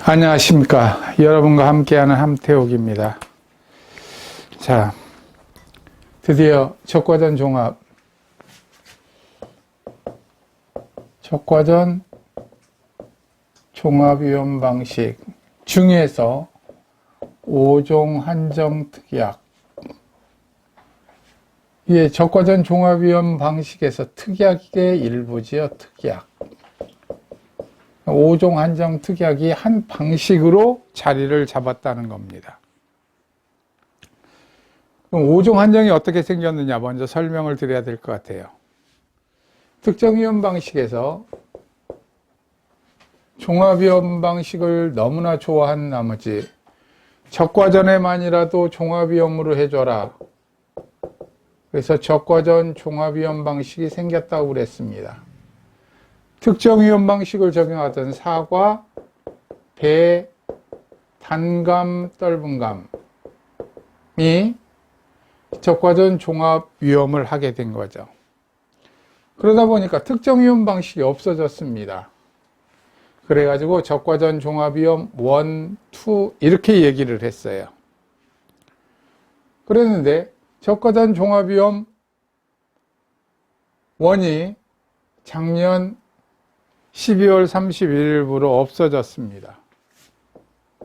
안녕하십니까. 여러분과 함께하는 함태욱입니다. 자, 드디어 적과전 종합위험 방식 중에서 5종 한정 특약. 이게 적과전 종합위험 방식에서 특약의 일부지요, 특약. 5종 한정 특약이 한 방식으로 자리를 잡았다는 겁니다. 그럼 5종 한정이 어떻게 생겼느냐 먼저 설명을 드려야 될 것 같아요. 특정위험 방식에서 종합위험 방식을 너무나 좋아한 나머지 적과전에만이라도 종합위험으로 해줘라. 그래서 적과전 종합위험 방식이 생겼다고 그랬습니다. 특정위험 방식을 적용하던 사과, 배, 단감, 떫은감이 적과전 종합위험을 하게 된 거죠. 그러다 보니까 특정위험 방식이 없어졌습니다. 그래가지고 적과전 종합위험 1, 2 이렇게 얘기를 했어요. 그랬는데 적과전 종합위험 1이 작년 12월 31일부로 없어졌습니다.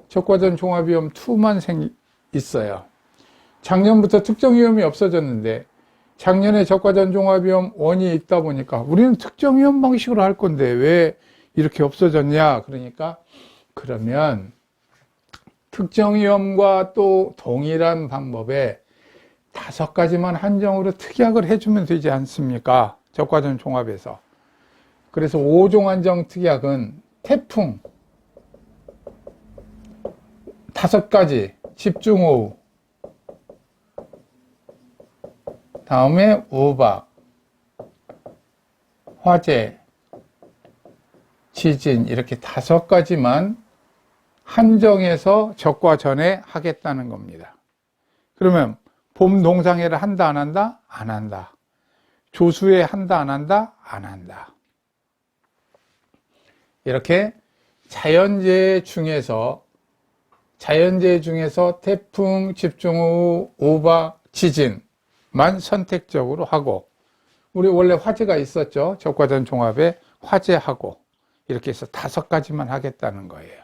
적과전 종합위험 2만 있어요. 작년부터 특정위험이 없어졌는데 작년에 적과전 종합위험 1이 있다 보니까 우리는 특정위험 방식으로 할 건데 왜 이렇게 없어졌냐? 그러니까 그러면 특정위험과 또 동일한 방법에 5가지만 한정으로 특약을 해주면 되지 않습니까? 적과전 종합에서. 그래서 5종 한정 특약은 태풍 5가지, 집중호우, 다음에 우박, 화재, 지진 이렇게 5가지만 한정해서 적과전에 하겠다는 겁니다. 그러면 봄 동상회를 한다 안 한다? 안 한다. 조수회 한다 안 한다? 안 한다. 이렇게 자연재해 중에서 태풍, 집중호우, 우박, 지진만 선택적으로 하고, 우리 원래 화재가 있었죠. 적과전 종합에 화재하고 이렇게 해서 5가지만 하겠다는 거예요.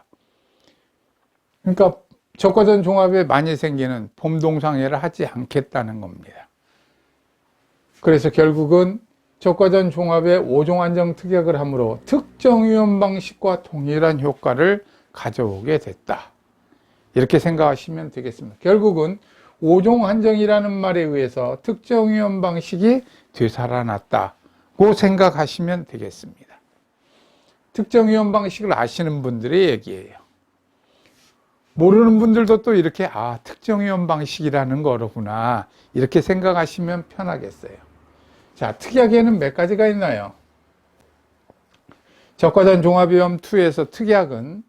그러니까 적과전 종합에 많이 생기는 봄동상회를 하지 않겠다는 겁니다. 그래서 결국은 적과전 종합의 5종 한정 특약을 함으로 특정위험 방식과 동일한 효과를 가져오게 됐다. 이렇게 생각하시면 되겠습니다. 결국은 5종 한정이라는 말에 의해서 특정위험 방식이 되살아났다고 생각하시면 되겠습니다. 특정위험 방식을 아시는 분들의 얘기예요. 모르는 분들도 또 이렇게 특정위험 방식이라는 거로구나 이렇게 생각하시면 편하겠어요. 자, 특약에는 몇 가지가 있나요? 적과전 종합위험 2에서 특약은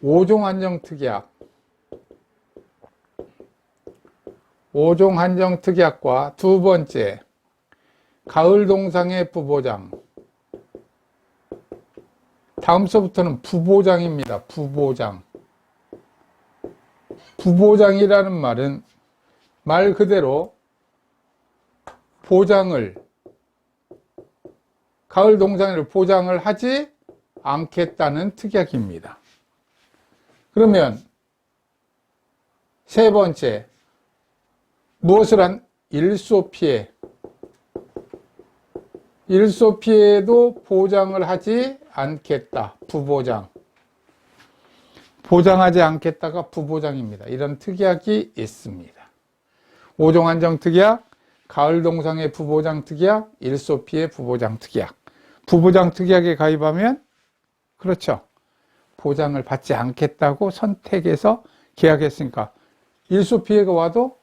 5종 한정 특약, 5종 한정 특약과 두 번째 가을 동상회 부보장. 다음 서부터는 부보장입니다. 부보장. 부보장이라는 말은 말 그대로 가을 동상회를 보장을 하지 않겠다는 특약입니다. 그러면 세 번째, 무엇을 일소피해. 일소피해도 보장을 하지 않겠다. 부보장. 보장하지 않겠다가 부보장입니다. 이런 특약이 있습니다. 5종 한정 특약, 가을 동상회 부보장 특약, 일소피해 부보장 특약. 부보장 특약에 가입하면 그렇죠. 보장을 받지 않겠다고 선택해서 계약했으니까 일소피해가 와도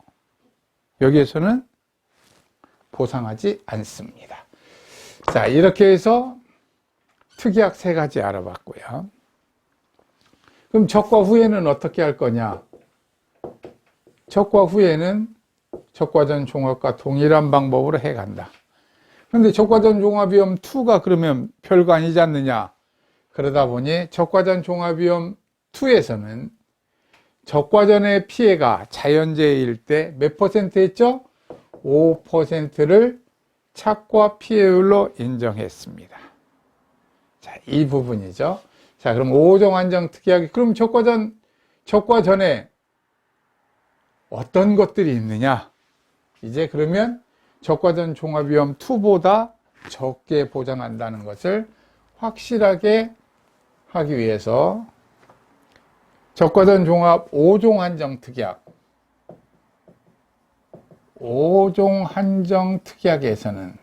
여기에서는 보상하지 않습니다. 자, 이렇게 해서 특약 3가지 알아봤고요. 그럼 적과 후에는 어떻게 할 거냐? 적과 후에는 적과전 종합과 동일한 방법으로 해간다. 그런데 적과전 종합위험 2가 그러면 별거 아니지 않느냐? 그러다 보니 적과전 종합위험 2에서는 적과전의 피해가 자연재해일 때 몇 퍼센트 했죠? 5%를 착과 피해율로 인정했습니다. 자, 이 부분이죠. 자, 그럼 5종 한정 특이하게, 그럼 적과전에 어떤 것들이 있느냐? 이제 그러면 적과전 종합위험 2보다 적게 보장한다는 것을 확실하게 하기 위해서 적과전 종합 5종 한정 특약, 5종 한정 특약에서는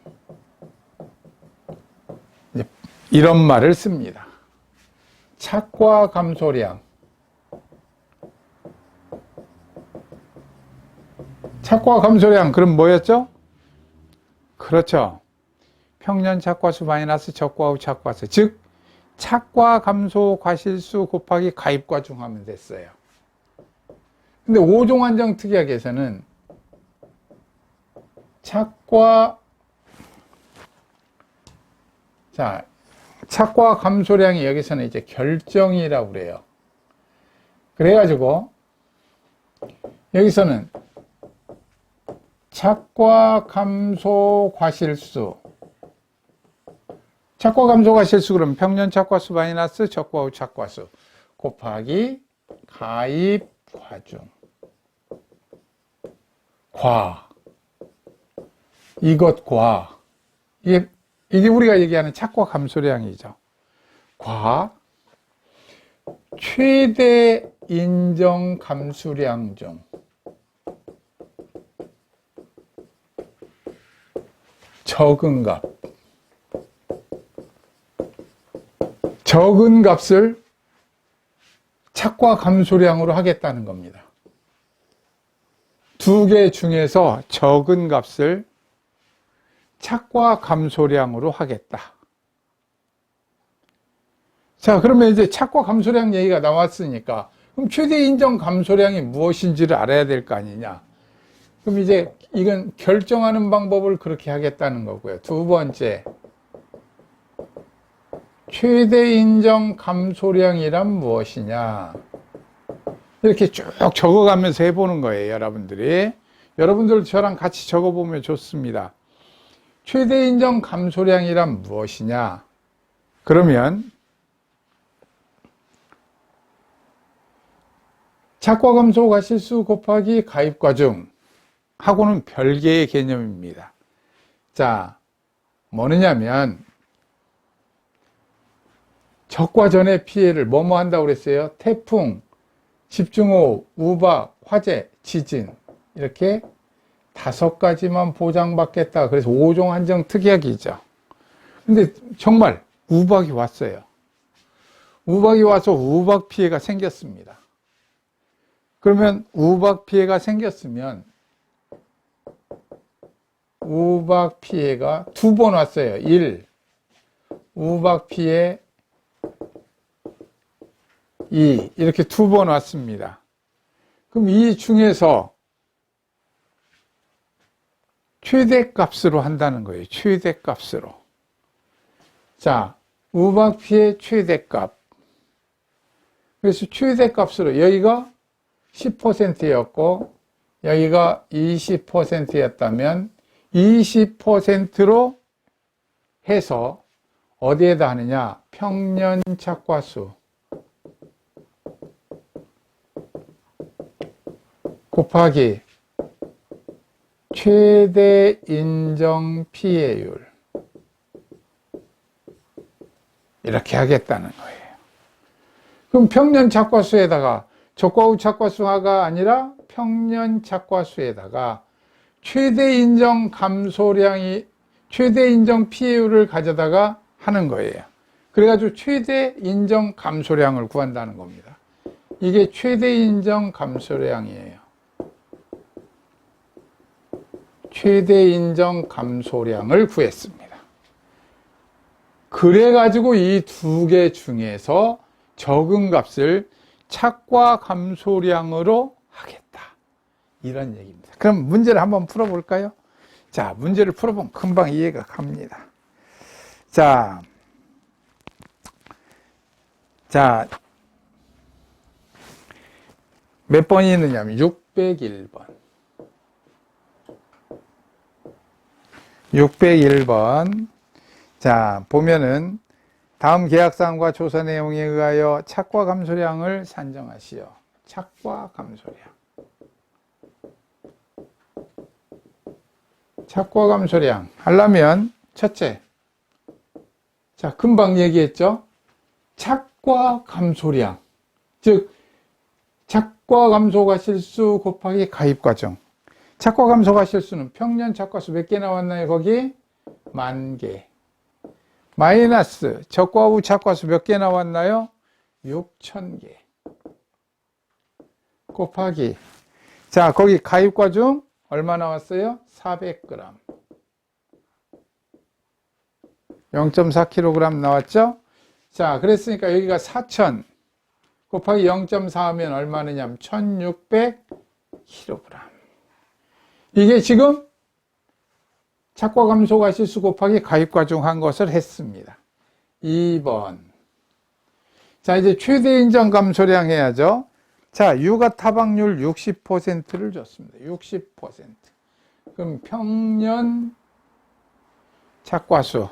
이런 말을 씁니다. 착과 감소량. 착과 감소량, 그럼 뭐였죠? 그렇죠. 평년 착과수 마이너스 적과후 착과수. 즉, 착과 감소 과실수 곱하기 가입과중 하면 됐어요. 근데 5종 한정 특약에서는 착과 감소량이 여기서는 이제 결정이라고 그래요. 그래가지고 여기서는 착과 감소 과실수, 착과 감소 과실수, 그러면 평년 착과수 마이너스 적과후 착과수 곱하기 가입 과중 이것과 이게 우리가 얘기하는 착과 감소량이죠. 최대 인정 감수량 중 적은 값을 착과 감소량으로 하겠다는 겁니다. 두 개 중에서 적은 값을 착과 감소량으로 하겠다. 자, 그러면 이제 착과 감소량 얘기가 나왔으니까 그럼 최대 인정 감소량이 무엇인지를 알아야 될 거 아니냐. 그럼 이제 이건 결정하는 방법을 그렇게 하겠다는 거고요. 두 번째, 최대 인정 감소량이란 무엇이냐. 이렇게 쭉 적어가면서 해보는 거예요, 여러분들이. 여러분들 저랑 같이 적어보면 좋습니다. 최대 인정 감소량이란 무엇이냐? 그러면 착과 감소 과실수 곱하기 가입과중 하고는 별개의 개념입니다. 자, 뭐느냐면 적과전의 피해를 뭐뭐 한다고 그랬어요? 태풍, 집중호우, 우박, 화재, 지진, 이렇게 5가지만 보장받겠다. 그래서 5종 한정 특약이죠. 근데 정말 우박이 왔어요. 우박이 와서 우박 피해가 생겼습니다. 그러면 우박 피해가 생겼으면 우박 피해가 2번 왔어요. 1. 우박 피해 2. 이렇게 2번 왔습니다. 그럼 이 중에서 최대값으로 한다는 거예요. 최대값으로. 자, 우박 피해 최대값. 그래서 최대값으로 여기가 10%였고 여기가 20%였다면 20%로 해서 어디에다 하느냐? 평년 착과수 곱하기 최대 인정 피해율, 이렇게 하겠다는 거예요. 그럼 평년 착과수에다가 적과후 착과수가 아니라 평년 착과수에다가 최대 인정 피해율을 가져다가 하는 거예요. 그래가지고 최대 인정 감소량을 구한다는 겁니다. 이게 최대 인정 감소량이에요. 최대 인정 감소량을 구했습니다. 그래가지고 이 두 개 중에서 적은 값을 착과 감소량으로 하겠다. 이런 얘기입니다. 그럼 문제를 한번 풀어볼까요? 자, 문제를 풀어보면 금방 이해가 갑니다. 자, 자, 몇 번이 있느냐면 601번. 601번. 자, 보면은 다음 계약사항과 조사 내용에 의하여 착과 감소량을 산정하시오. 착과 감소량. 착과 감소량 하려면 첫째, 자, 금방 얘기했죠? 착과 감소량, 즉 착과 감소가 실수 곱하기 가입과정. 착과 감소가 실수는 평년 착과수 몇 개 나왔나요? 거기 10,000개. 마이너스 적과 후 착과수 몇 개 나왔나요? 6,000개. 곱하기, 자, 거기 가입과중 얼마 나왔어요? 400g. 0.4kg 나왔죠? 자, 그랬으니까 여기가 4,000 곱하기 0.4 하면 얼마느냐면 1,600kg. 이게 지금 착과 감소가 실수 곱하기 가입과중 한 것을 했습니다. 2번. 자, 이제 최대 인정 감소량 해야죠. 자, 유가 타박률 60%를 줬습니다. 60%. 그럼 평년 착과수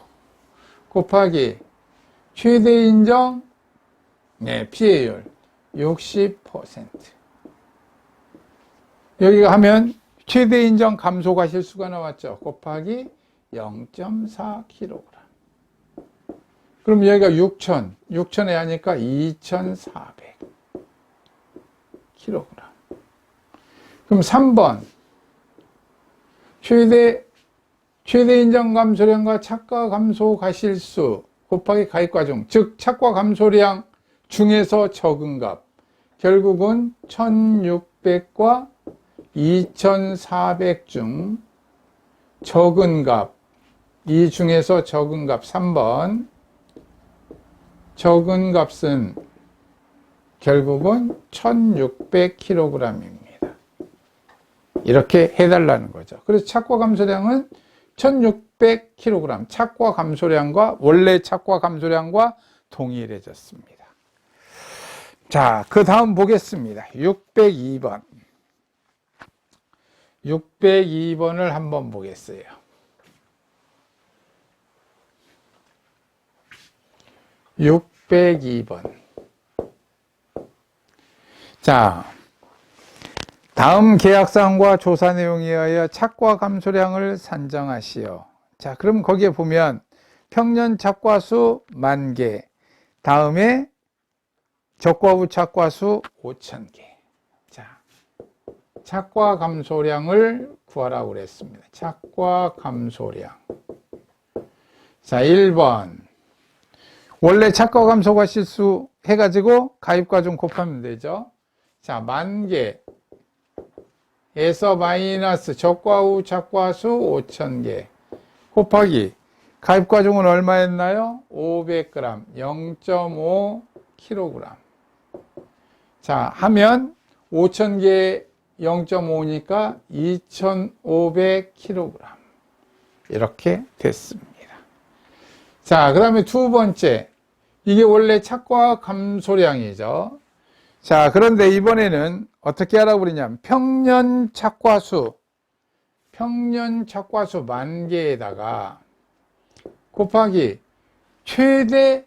곱하기 최대 인정 피해율 60%. 여기가 하면 최대 인정 감소가 실수가 나왔죠. 곱하기 0.4kg. 그럼 여기가 6,000에 하니까 2,400kg. 그럼 3번. 최대 인정 감소량과 착과 감소 가실수 곱하기 가입과중, 즉 착과 감소량 중에서 적은 값. 결국은 1,600과 2,400 중 적은 값, 이 중에서 적은 값 3번. 적은 값은 결국은 1,600kg입니다. 이렇게 해달라는 거죠. 그래서 착과 감소량은 1,600kg, 착과 감소량과 원래 착과 감소량과 동일해졌습니다. 자, 그 다음 보겠습니다. 602번. 602번을 한번 보겠어요. 602번. 자, 다음 계약사항과 조사 내용에 의하여 착과 감소량을 산정하시오. 자, 그럼 거기에 보면 평년 착과수 10,000개, 다음에 적과 후 착과수 5,000개. 자, 착과 감소량을 구하라고 그랬습니다. 착과 감소량. 자, 1번. 원래 착과 감소가 실수 해가지고 가입과중 곱하면 되죠. 자, 10,000개. 에서 마이너스 적과 후 착과수 5,000개 곱하기 가입과중은 얼마였나요? 500g, 0.5kg. 자, 하면 5,000개 0.5니까 2,500kg. 이렇게 됐습니다. 자, 그 다음에 두 번째. 이게 원래 착과 감소량이죠. 자, 그런데 이번에는 어떻게 하라고 그러냐면 평년 착과수 10,000개에다가 곱하기 최대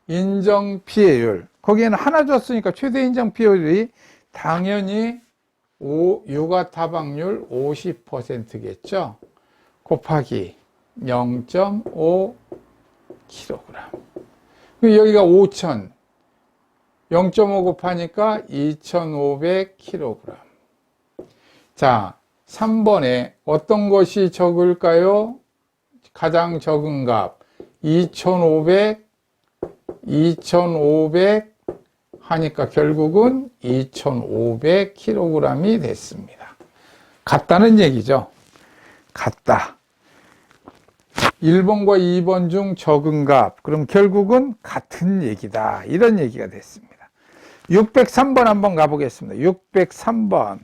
인정 피해율. 거기에는 하나 줬으니까 최대 인정 피해율이 당연히 유가 타박률 50%겠죠. 곱하기 0.5kg. 여기가 5,000. 0.5 곱하니까 2,500kg. 자, 3번에 어떤 것이 적을까요? 가장 적은 값 2,500 하니까 결국은 2,500kg이 됐습니다. 같다는 얘기죠. 같다. 1번과 2번 중 적은 값, 그럼 결국은 같은 얘기다. 이런 얘기가 됐습니다. 603번 한번 가보겠습니다. 603번.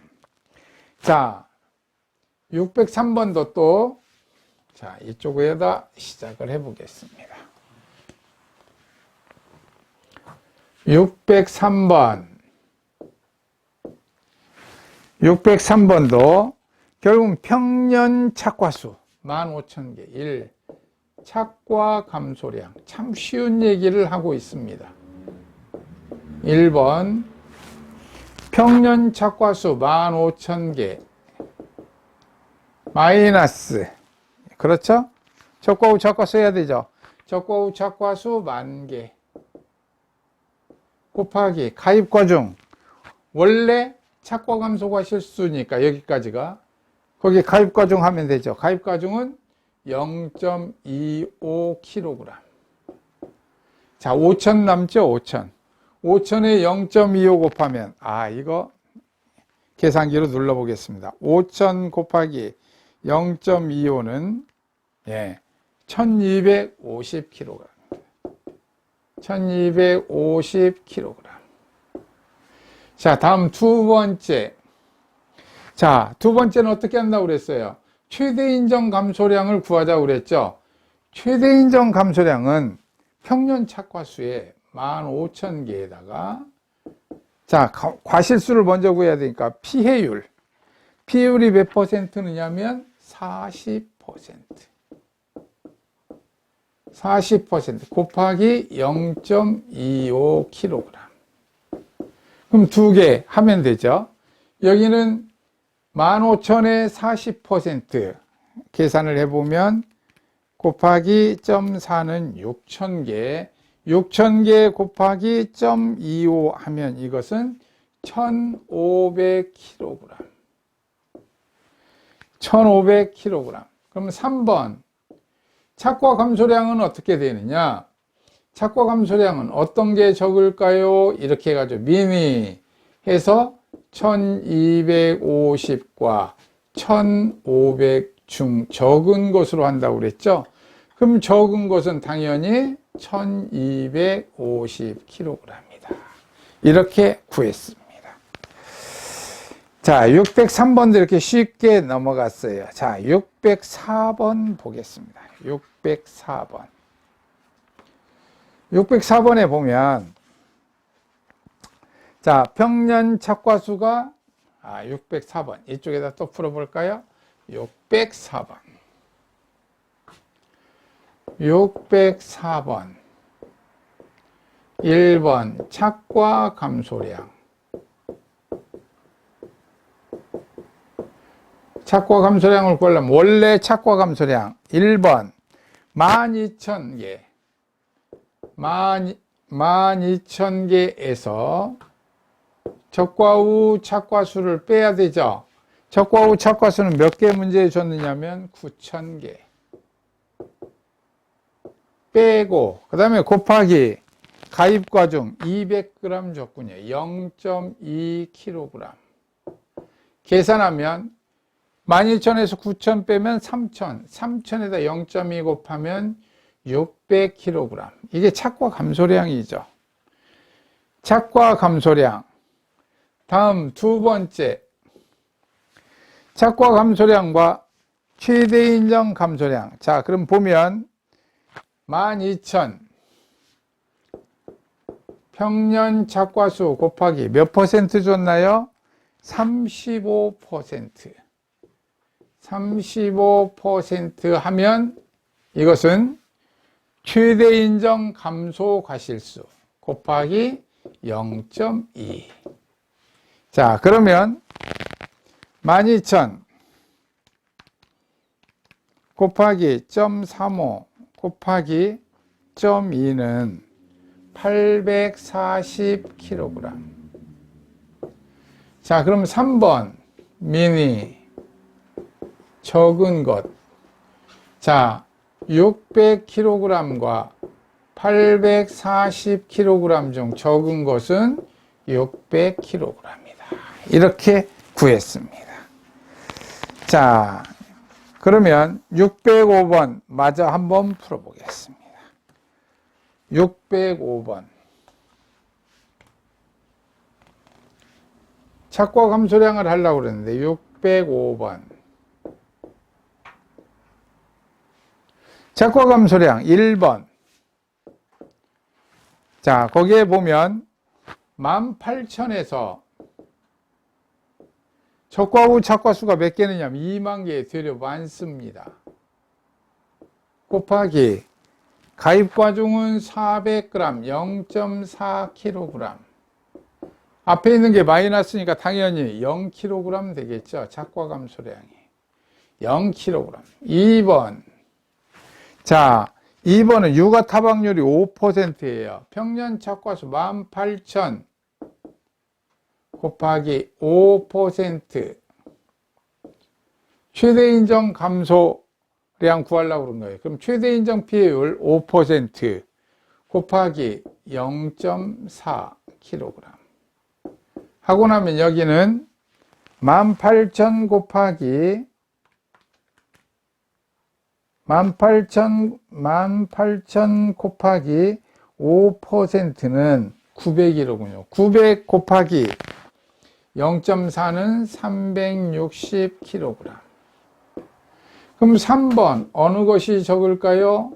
자, 603번도 또, 자, 이쪽에다 시작을 해보겠습니다. 603번. 603번도 결국은 평년 착과수 15,000개 1. 착과 감소량. 참 쉬운 얘기를 하고 있습니다. 1번 평년 착과수 15,000개 마이너스, 그렇죠? 적과 후 착과수 해야 되죠. 적과 후 착과수 10,000개 곱하기 가입과중, 원래 착과 감소가 실수니까 여기까지가, 거기 가입과중 하면 되죠. 가입과중은 0.25kg. 자, 5,000 남죠? 5,000. 5,000에 0.25 곱하면, 이거 계산기로 눌러보겠습니다. 5,000 곱하기 0.25는 1250kg. 1250kg. 자, 다음 두 번째. 자, 두 번째는 어떻게 한다고 그랬어요? 최대 인정 감소량을 구하자고 그랬죠? 최대 인정 감소량은 평년 착과수의 15,000개에다가, 자, 과실수를 먼저 구해야 되니까 피해율. 피해율이 몇 퍼센트느냐면 40%. 40% 곱하기 0.25kg. 그럼 두 개 하면 되죠. 여기는 15,000에 40% 계산을 해보면 곱하기 0.4는 6,000개. 6,000개 곱하기 0.25 하면 이것은 1,500kg. 1,500kg. 그럼 3번. 착과 감소량은 어떻게 되느냐? 착과 감소량은 어떤 게 적을까요? 이렇게 해가지고 미니 해서 1250과 1500 중 적은 것으로 한다고 그랬죠? 그럼 적은 것은 당연히 1250kg입니다. 이렇게 구했습니다. 자, 603번도 이렇게 쉽게 넘어갔어요. 자, 604번 보겠습니다. 604번. 604번에 보면, 자, 평년 착과수가 604번. 이쪽에다 또 풀어볼까요? 604번. 604번. 1번 착과 감소량. 착과 감소량을 구하려면 원래 착과 감소량 1번 12,000개 12,000개에서 적과 후 착과수를 빼야 되죠. 적과 후 착과수는 몇 개 문제에 줬느냐면 9,000개 빼고, 그 다음에 곱하기 가입과중 200g 줬군요. 0.2kg 계산하면 12,000에서 9,000 빼면 3,000, 3,000에다 0.2 곱하면 600kg. 이게 착과 감소량이죠. 착과 감소량. 다음 두 번째. 착과 감소량과 최대 인정 감소량. 자, 그럼 보면 12,000 평년 착과수 곱하기 몇 퍼센트 줬나요? 35%. 35% 하면 이것은 최대 인정 감소 과실수 곱하기 0.2. 자, 그러면 12,000 곱하기 0.35 곱하기 0.2는 840kg. 자, 그럼 3번 미니 적은 것. 자, 600kg과 840kg 중 적은 것은 600kg입니다. 이렇게 구했습니다. 자, 그러면 605번 마저 한번 풀어보겠습니다. 605번. 착과 감소량을 하려고 그랬는데 605번. 착과 감소량 1번. 자, 거기에 보면 18,000에서 적과후 착과수가 몇 개느냐면 2만 개 되려 많습니다. 곱하기 가입과중은 400g 0.4kg. 앞에 있는 게 마이너스니까 당연히 0kg 되겠죠. 착과 감소량이 0kg. 2번. 자, 2번은 육아 타박률이 5%예요. 평년 착과수 18,000 곱하기 5%. 최대 인정 감소량 구하려고 그런 거예요. 그럼 최대 인정 피해율 5% 곱하기 0.4kg. 하고 나면 여기는 18,000 곱하기 18,000 곱하기 5%는 900이로군요. 900 곱하기 0.4는 360kg. 그럼 3번 어느 것이 적을까요?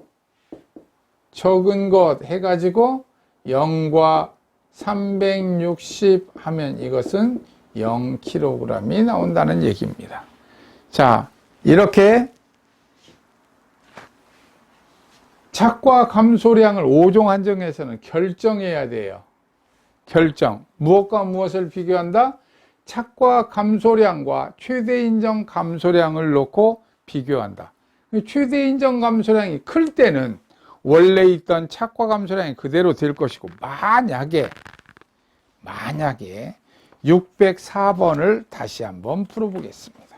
적은 것 해가지고 0과 360 하면 이것은 0kg이 나온다는 얘기입니다. 자, 이렇게 착과 감소량을 5종 한정에서는 결정해야 돼요. 결정. 무엇과 무엇을 비교한다? 착과 감소량과 최대 인정 감소량을 놓고 비교한다. 최대 인정 감소량이 클 때는 원래 있던 착과 감소량이 그대로 될 것이고, 만약에 604번을 다시 한번 풀어보겠습니다.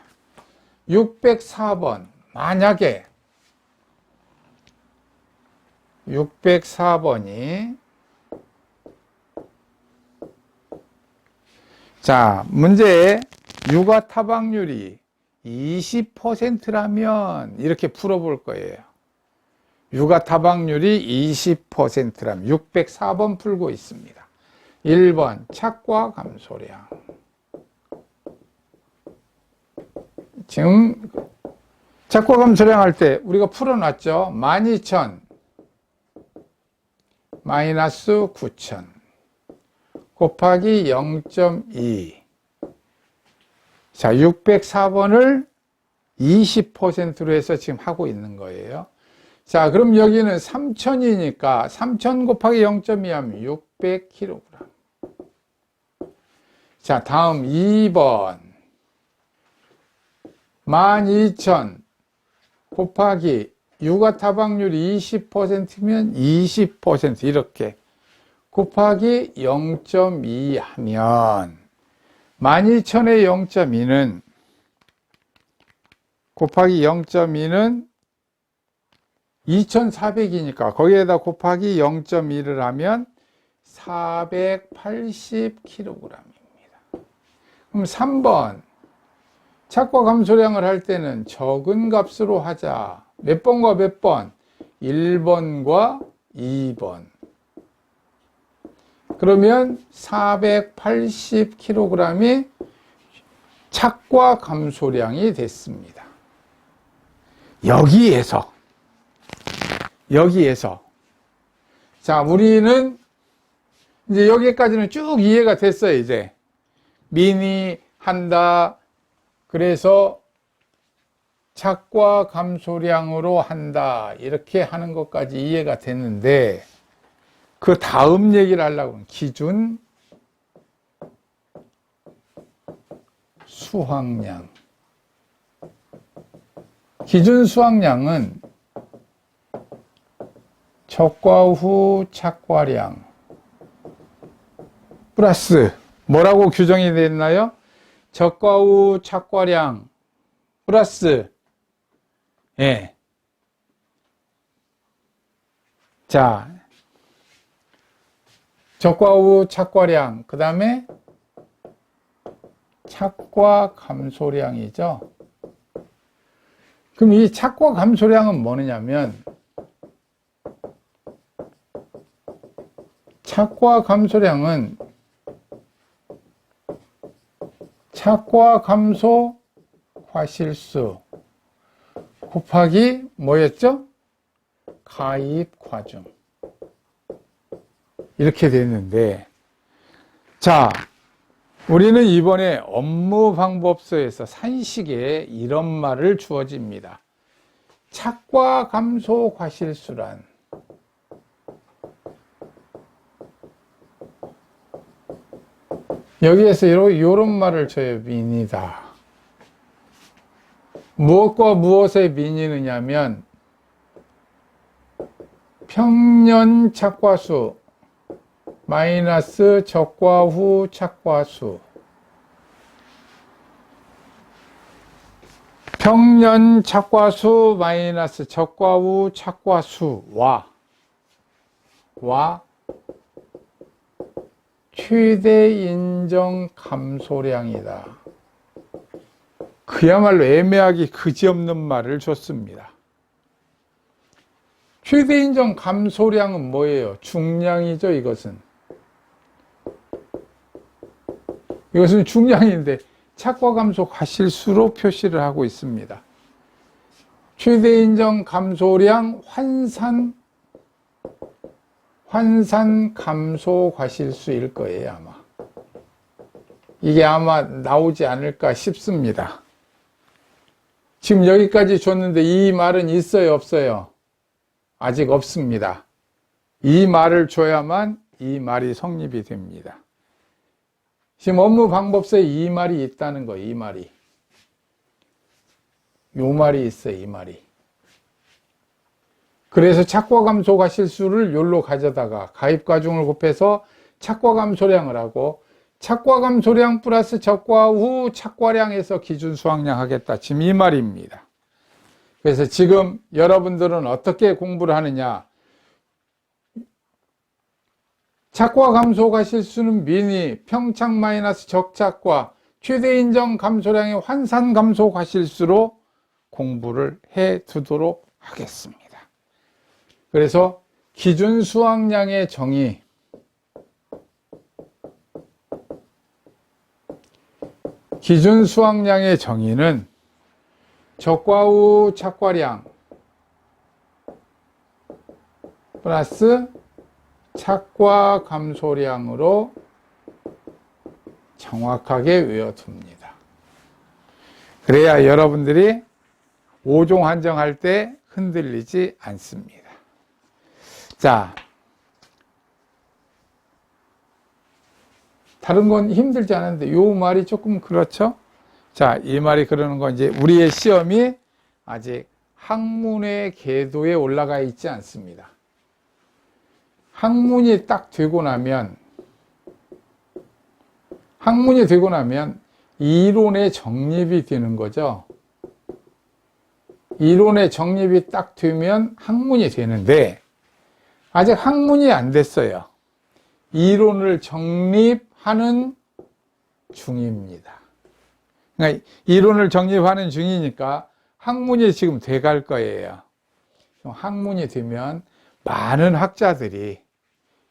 604번 만약에 604번이 자, 문제에 육아 타박률이 20%라면 이렇게 풀어볼 거예요. 육아 타박률이 20%라면 604번 풀고 있습니다. 1번 착과 감소량. 지금 착과 감소량 할 때 우리가 풀어놨죠. 12,000 마이너스 9,000 곱하기 0.2. 자, 604번을 20%로 해서 지금 하고 있는 거예요. 자, 그럼 여기는 3,000이니까 3,000 곱하기 0.2 하면 600kg. 자, 다음 2번. 12,000 곱하기 육아 타박률이 20%면 20% 이렇게 곱하기 0.2 하면 12,000의 0.2는 곱하기 0.2는 2,400이니까 거기에다 곱하기 0.2를 하면 480kg입니다. 그럼 3번 착과 감소량을 할 때는 적은 값으로 하자. 몇 번과 몇 번? 1번과 2번. 그러면 480kg이 착과 감소량이 됐습니다. 여기에서 자, 우리는 이제 여기까지는 쭉 이해가 됐어요. 이제 미니 한다. 그래서 착과 감소량으로 한다. 이렇게 하는 것까지 이해가 됐는데 그 다음 얘기를 하려고 하면 기준 수확량. 기준 수확량은 적과 후 착과량 플러스 뭐라고 규정이 되어 있나요? 적과 후 착과량 플러스 자, 적과 후 착과량 그 다음에 착과 감소량이죠. 그럼 이 착과 감소량은 뭐냐면 착과 감소량은 착과 감소 과실수 곱하기 뭐였죠? 가입 과중 이렇게 됐는데 자, 우리는 이번에 업무방법서에서 산식에 이런 말을 주어집니다. 착과 감소 과실수란 여기에서 이런 말을 줘요. 민이다. 무엇과 무엇에 민이느냐면 평년 착과수 마이너스 적과 후 착과수, 평년 착과수 마이너스 적과 후 착과수와 최대 인정 감소량이다. 그야말로 애매하기 그지없는 말을 줬습니다. 최대 인정 감소량은 뭐예요? 중량이죠. 이것은 중량인데 착과 감소 과실수로 표시를 하고 있습니다. 최대 인정 감소량 환산 감소 과실수일 거예요. 아마 이게 아마 나오지 않을까 싶습니다. 지금 여기까지 줬는데 이 말은 있어요, 없어요? 아직 없습니다. 이 말을 줘야만 이 말이 성립이 됩니다. 지금 업무방법서에 이 말이 있다는 거예요. 이 말이. 요 말이 있어요. 이 말이. 그래서 착과 감소 과실수를 요로 가져다가 가입과중을 곱해서 착과 감소량을 하고 착과 감소량 플러스 적과 후 착과량에서 기준 수확량 하겠다. 지금 이 말입니다. 그래서 지금 여러분들은 어떻게 공부를 하느냐. 착과 감소 과실수는 미니, 평착 마이너스 적착과 최대 인정 감소량의 환산 감소 과실수로 공부를 해 두도록 하겠습니다. 그래서 기준 수확량의 정의, 기준 수확량의 정의는 적과 후 착과량 플러스 착과 감소량으로 정확하게 외워둡니다. 그래야 여러분들이 5종 한정할 때 흔들리지 않습니다. 자, 다른 건 힘들지 않은데 이 말이 조금 그렇죠? 자, 이 말이 그러는 건 이제 우리의 시험이 아직 학문의 궤도에 올라가 있지 않습니다. 학문이 딱 되고 나면 이론의 정립이 되는 거죠. 이론의 정립이 딱 되면 학문이 되는데 아직 학문이 안 됐어요. 이론을 정립하는 중입니다. 그러니까 이론을 정립하는 중이니까 학문이 지금 돼갈 거예요. 학문이 되면 많은 학자들이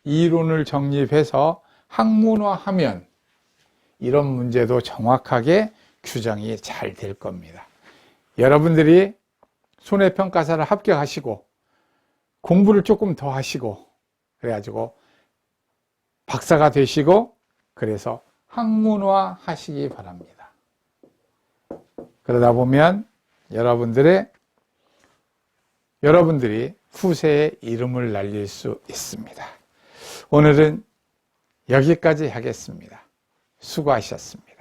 이론을 정립해서 학문화하면 이런 문제도 정확하게 규정이 잘 될 겁니다. 여러분들이 손해평가사를 합격하시고 공부를 조금 더 하시고 그래가지고 박사가 되시고 그래서 학문화 하시기 바랍니다. 그러다 보면 여러분들이 후세에 이름을 날릴 수 있습니다. 오늘은 여기까지 하겠습니다. 수고하셨습니다.